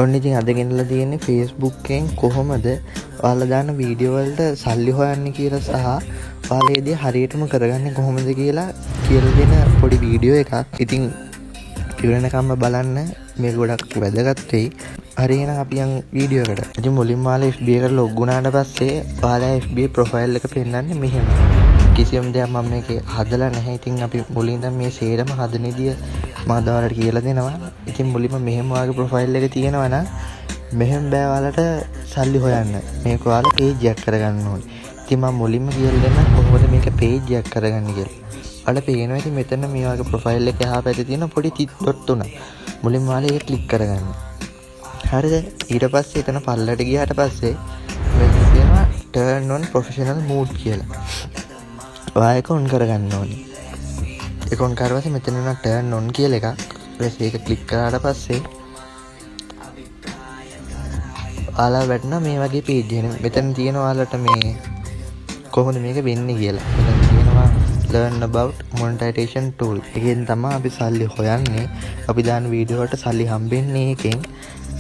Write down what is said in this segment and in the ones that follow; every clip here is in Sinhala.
ඔන්න ඉතින් අද ගෙනලා තියෙන්නේ Facebook එකෙන් කොහොමද ඔයාලා දාන වීඩියෝ වලට සල්ලි හොයන්නේ කියලා සහ ඔයාලා ඒ දේ හරියටම කරගන්නේ කොහොමද කියලා දෙන පොඩි වීඩියෝ එකක්. ඉතින් ඉවරනකම්ම බලන්න, මේක ගොඩක් වැදගත් වෙයි. හරි එහෙනම් අපි යන් වීඩියෝ එකට. ඉතින් මුලින්ම ඔයාලා FB එකට ලොග් වුණාට පස්සේ ඔයාලා FB ප්‍රොෆයිල් එක පෙන්නන්නේ මෙහෙම. කිසියම් දෙයක් මම මේකේ හදලා නැහැ. ඉතින් අපි මුලින් ඉඳන් මේ සේරම හදන විදිය මම ඔයාලට කියලා දෙනවා. ඉතින් මුලින්ම මෙහෙම ඔයාගේ ප්‍රොෆයිල් එක තියෙනවා නම් මෙහෙම බෑ ඔයාලට සල්ලි හොයන්න. මේක ඔයාලා පේජ් එකක් කරගන්න ඕනේ. ඉතින් මම මුලින්ම කියලා දෙන්නම් කොහොමද මේක පේජ් එකක් කරගන්නේ කියලා. ඔයාලා පේනවා ඉතින් මෙතන මේ වගේ ප්‍රොෆයිල් එක එහා පැත්තේ තියෙන පොඩි ටික් ඩොට් තුනක්. මුලින්ම ඔයාලා ඒක ක්ලික් කරගන්න. හරිද? ඊට පස්සේ එතන පල්ලට ගියාට පස්සේ මෙතන තියෙනවා turn on professional mode කියලා. ඔයා ඒක on කරගන්න ඕනේ. ඒක on කරලා පස්සේ මෙතන තියෙනවා turn on කියලා එකක්. ඊට ඒක ක්ලික් කරාට පස්සේ ඔයාලා වැටෙනවා මේ වගේ page එක. මෙතන තියෙනවා ඔයාලට මේ කොහොමද මේක වෙන්නේ කියලා. මෙතන තියෙනවා learn about monetization tool. එකෙන් තමයි අපි සල්ලි හොයන්නේ. අපි දාන වීඩියෝ වලට සල්ලි හම්බෙන්නේ එකෙන්.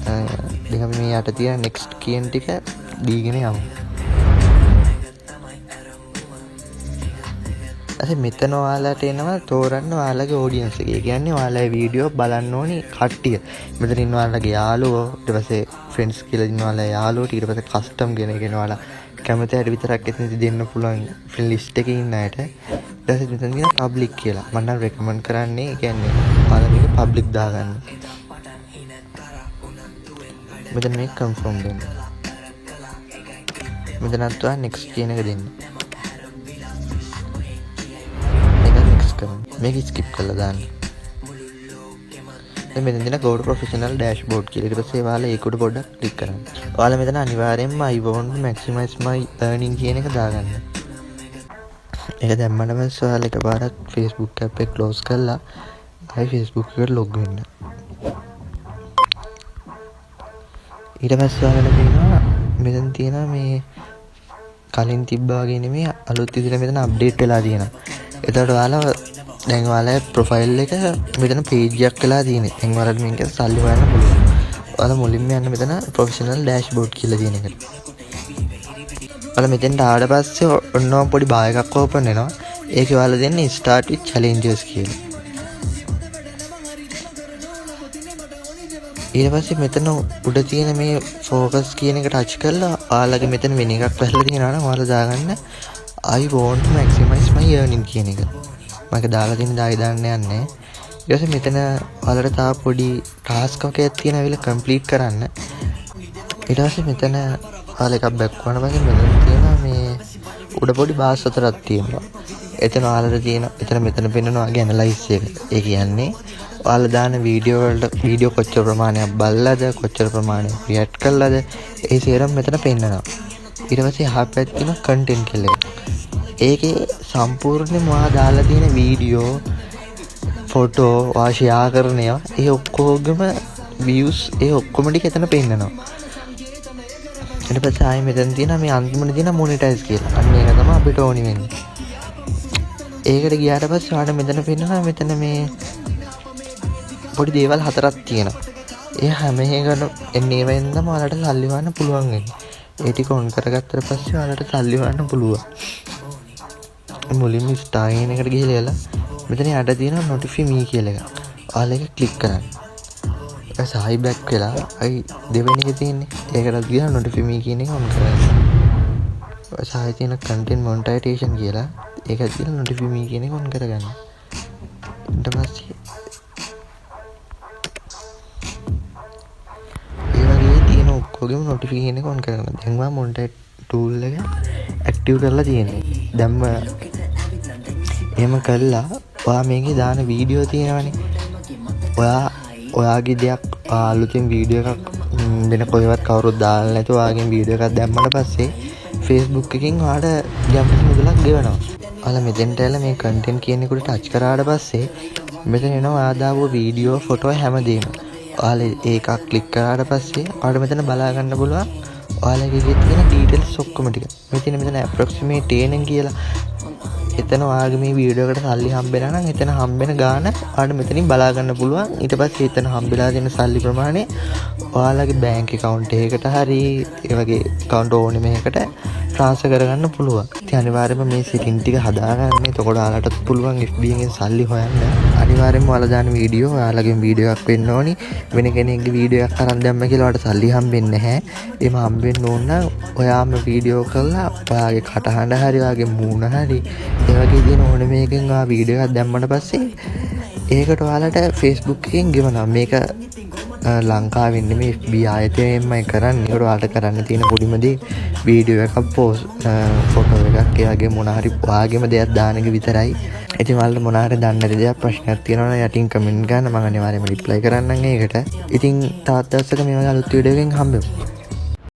දැන් අපි මේ යට තියෙන next කියන ටික දීගෙන යමු. මෙතන ඔයාලට එනවා තෝරන්න ඔයාලගේ ඔඩියන්ස් එක. ඒ කියන්නේ ඔයාලගේ වීඩියෝ බලන්න ඕනි කට්ටිය. මෙතන ඉන්න ඔයාලගේ යාළුවෝ, ඊට පස්සේ ෆ්‍රෙන්ඩ්ස් කියලා ඉන්න ඔයාලගේ යාළුවෝ, ඊට පස්සේ කස්ටම් කියන ඔයාලා කැමති අයට විතරක් එතනදි දෙන්න පුළුවන් ෆ්‍රෙන්ඩ් ලිස්ට් එකේ ඉන්න අයට. ඊට පස්සේ මෙතන තියෙන පබ්ලික් කියලා. මම නම් රෙකමන්ඩ් කරන්නේ, ඒ කියන්නේ ඔයාලා මේක පබ්ලික් දාගන්න. මෙතන මේක කන්ෆර්ම් දෙන්න. මෙතනත් ඔයා next කියන එක දෙන්න. මේක ස්කිප් කරලා දාන්න. දැන් මෙතන තියෙන go to professional dashboard කියලා. ඊට පස්සේ ඔයාලා ඒකට පොඩ්ඩක් ක්ලික් කරන්න. ඔයාලා මෙතන අනිවාර්යයෙන්ම I want to maximize my earning කියන එක දාගන්න. ඒක දැම්මම පස්සේ ඔයාලා එකපාරක් Facebook app එක close කරලා ආයි Facebook එකට log වෙන්න. ඊට පස්සේ ඔයාලා තියෙනවා මෙතන තියෙනවා මේ කලින් තිබ්බා වගේ නෙමෙයි අලුත් විදිහට මෙතන අප්ඩේට් වෙලා තියෙනවා. එතකොට ඔයාලා දැන් ඔයාලගේ ප්‍රොෆයිල් එක මෙතන පේජ් එකක් වෙලා තියෙනවා. දැන් ඔයාලට මේක සල්ලි හොයන්න පුළුවන්. ඔයාලා මුලින්ම යන්න මෙතන ප්‍රොෆෙෂනල් ඩෑෂ්බෝඩ් කියලා තියෙන එකට. ඔයාලා මෙතෙන්ට ආවට පස්සේ ඔන්නෝම පොඩි බාර් එකක් ඕපන් වෙනවා. ඒකේ ඔයාලා දෙන්නේ start with challenges කියලා. ඊට පස්සේ මෙතන උඩ තියෙන මේ focus කියන එක ටච් කරලා ඔයාලගේ මෙතන වෙන එකක් වැහලා තියෙනවා නම් ඔයාලා දාගන්න I want to maximize my earning කියන එක. මම ඒක දාලා තියෙන දායි දාන්න යන්නේ. ඊට පස්සේ මෙතන ඔයාලට තා පොඩි ටාස්ක් එකක් තියෙනවා කම්ප්ලීට් කරන්න. ඊට පස්සේ මෙතන ඔයාලා එකක් බැක් කරන පස්සේ මෙතන තියෙනවා මේ උඩ පොඩි බාස් හතරක් තියෙනවා. එතන ඔයාලට තියෙන මෙතන පෙන්නනවා වගේ ඇනලයිස් එක. ඒ කියන්නේ ඔයාලා දාන වීඩියෝ කොච්චර ප්‍රමාණයක් බලලාද, කොච්චර ප්‍රමාණයක් රියැක්ට් කළාද, ඒ සේරම මෙතන පෙන්නනවා. ඊට පස්සේ එහා පැත්තේ තියෙන කන්ටෙන්ට් කියලා එකක්. ඒකේ සම්පූර්ණයෙන්ම ඔයා දාලා තියෙන වීඩියෝ, ෆොටෝ, ඔයා ෂෙයා කරන ඒවා, ඒ ඔක්කොගම views ඒ ඔක්කොම ටික එතන පෙන්නනවා. ඊට පස්සේ ආයෙ මෙතන තියෙන මේ අන්තිමට තියෙන මොනිටයිස් කියලා. අන්න ඒක තමයි අපිට ඕනි වෙන්නේ. ඒකට ගියාට පස්සේ ඔයාලට මෙතන පෙන්නනවා මෙතන මේ පොඩි දේවල් හතරක් තියෙනවා. ඒ හැම එකකම එන්නේ වෙනදම ඔයාලට සල්ලි හොයන්න පුළුවන් වෙන්නේ. ඒ ටික ඔන් කරගත්තට පස්සේ ඔයාලට සල්ලි හොයන්න පුළුවන්. මුලින්ම ස්ටාර් කියන එකට ගිහලා මෙතන යට තියෙන notify me කියලා එකක්. ඔයාලා ඒක ක්ලික් කරන්න. ඊට පස්සේ බෑක් වෙලා අයි දෙවෙනි එකේ තියෙන්නේ. ඒකට ගිහලා notify me කියන එක ඔන් කරගන්න. ඊට තියෙන content monetization කියලා ඒක ගිහලා notify me කියන එක ඔන් කරගන්න. ඊට පස්සේ ඔක්කොගේම notification එක on කරගන්න. දැන් මම monetize tool එක active කරලා තියෙනවා. දැම්ම එහෙම කළා ඔයා මේකේ දාන වීඩියෝ තියෙනවනේ. ඔයාගේ දෙයක් අලුතින් වීඩියෝ එකක් වෙන කොහෙවත් කවුරුත් දාලා නැතුව ඔයාගේ වීඩියෝ එකක් දැම්මට පස්සේ Facebook එකකින් ඔයාට යම්කිසි මුදලක් ගෙවනවා. ඔයාලා මෙතෙන්ට ඇවිල්ලා මේ content කියන එකට ටච් කරාට පස්සේ මෙතන එනවා ඔයා දාපු වීඩියෝ, ෆොටෝ හැමදේම. ඔයාලා ඒකක් ක්ලික් කරාට පස්සේ ඔයාලට මෙතන බලා ගන්න පුළුවන් ඔයාලගේ තියෙන ඩීටේල්ස් ඔක්කොම ටික. මෙතන approximate earning කියලා එතන ඔයාගේ මේ වීඩියෝ එකට සල්ලි හම්බෙලා නම් එතන හම්බෙන ගාණ ඔයාලට මෙතනින් බලා ගන්න පුළුවන්. ඊට පස්සේ එතන හම්බෙලා තියෙන සල්ලි ප්‍රමාණය ඔයාලගේ බැංක් account එකකට හරි ඒ වගේ account ඕනෙම එකකට ට්‍රාන්ස්ෆර් කරගන්න පුළුවන්. ඉතින් අනිවාර්යයෙන්ම මේ setting ටික හදාගන්න. එතකොට ඔයාලටත් පුළුවන් FB එකෙන් සල්ලි හොයන්න. අනිවාර්යයෙන්ම ඔයාලා දාන වීඩියෝ ඔයාලගේ වීඩියෝ එකක් වෙන්න ඕනි. වෙන කෙනෙක්ගේ වීඩියෝ එකක් අරන් දැම්ම කියලා ඔයාලට සල්ලි හම්බෙන්නේ නැහැ. එහෙම හම්බෙන්න ඕන නම් ඔයාම වීඩියෝ කරලා ඔයාගේ කටහඬ හරි ඔයාගේ මූණ හරි ඒ වගේ දින ඕන මේකෙන් ඔයා වීඩියෝ එකක් දැම්මට පස්සේ ඒකට ඔයාලට Facebook එකෙන් ගෙවනවා. මේක ලංකාවෙන් නෙමෙයි FB ආයතනයෙන්මයි කරන්නේ. ඒකට ඔයාලට කරන්න තියෙන පොඩිම දේ වීඩියෝ එකක් පෝස්ට් ෆොටෝ එකක් ඒ වගේ මොන හරි ඔයාගේම දෙයක් දාන එක විතරයි. ඉතින් ඔයාලට මොන හරි දන්නේ නැති දෙයක් ප්‍රශ්නයක් තියෙනවා නම් යටින් කමෙන්ට් ගන්න. මම අනිවාර්යයෙන්ම රිප්ලයි කරන්නම් ඒකට. ඉතින් තාත් දවසක මේ වගේ අලුත් වීඩියෝ එකකින් හම්බෙමු.